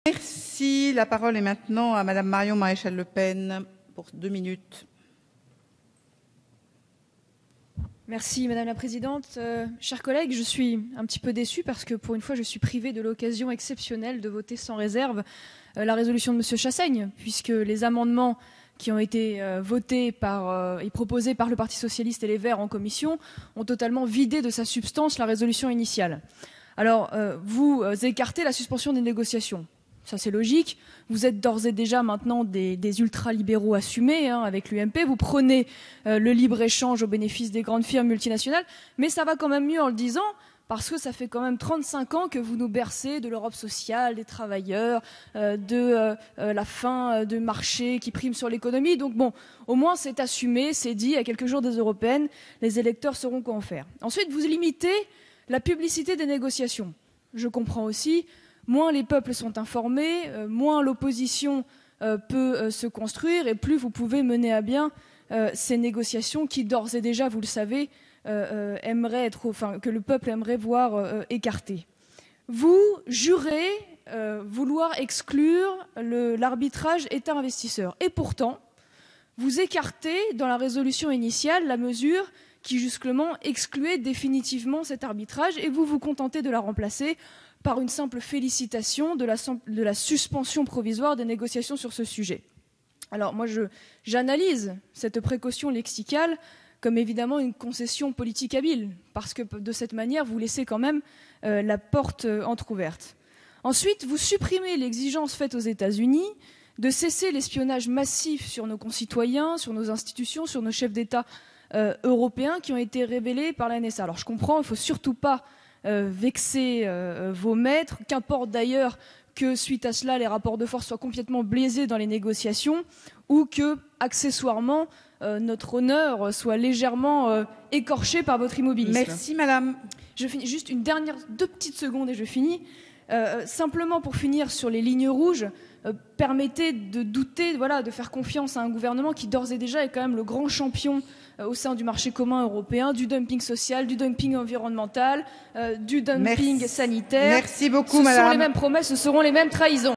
Merci. La parole est maintenant à Madame Marion Maréchal Le Pen pour 2 minutes. Merci Madame la Présidente. Chers collègues, je suis un petit peu déçue parce que pour une fois je suis privée de l'occasion exceptionnelle de voter sans réserve la résolution de Monsieur Chassaigne, puisque les amendements qui ont été votés et proposés par le Parti socialiste et les Verts en commission ont totalement vidé de sa substance la résolution initiale. Alors, vous écartez la suspension des négociations. Ça, c'est logique. Vous êtes d'ores et déjà maintenant des ultralibéraux assumés avec l'UMP. Vous prenez le libre-échange au bénéfice des grandes firmes multinationales. Mais ça va quand même mieux en le disant, parce que ça fait quand même 35 ans que vous nous bercez de l'Europe sociale, des travailleurs, de la fin de marché qui prime sur l'économie. Donc bon, au moins c'est assumé, c'est dit, à quelques jours des européennes, les électeurs sauront quoi en faire. Ensuite, vous limitez la publicité des négociations. Je comprends aussi. Moins les peuples sont informés, moins l'opposition peut se construire et plus vous pouvez mener à bien ces négociations qui, d'ores et déjà, vous le savez, que le peuple aimerait voir écartées. Vous jurez vouloir exclure l'arbitrage État-investisseur. Et pourtant, vous écartez dans la résolution initiale la mesure qui justement excluait définitivement cet arbitrage et vous vous contentez de la remplacer par une simple félicitation de la suspension provisoire des négociations sur ce sujet. Alors moi, j'analyse cette précaution lexicale comme évidemment une concession politique habile, parce que de cette manière, vous laissez quand même la porte entrouverte. Ensuite, vous supprimez l'exigence faite aux États-Unis de cesser l'espionnage massif sur nos concitoyens, sur nos institutions, sur nos chefs d'État européens qui ont été révélés par la NSA. Alors je comprends, il ne faut surtout pas vexer vos maîtres, qu'importe d'ailleurs que suite à cela les rapports de force soient complètement biaisés dans les négociations ou que, accessoirement, notre honneur soit légèrement écorché par votre immobilisme. Merci Madame. Je finis juste une dernière 2 petites secondes et je finis. Simplement pour finir sur les lignes rouges, permettez de douter, de faire confiance à un gouvernement qui d'ores et déjà est quand même le grand champion au sein du marché commun européen, du dumping social, du dumping environnemental, du dumping sanitaire. Merci beaucoup, Madame. Ce sont les mêmes promesses, ce seront les mêmes trahisons.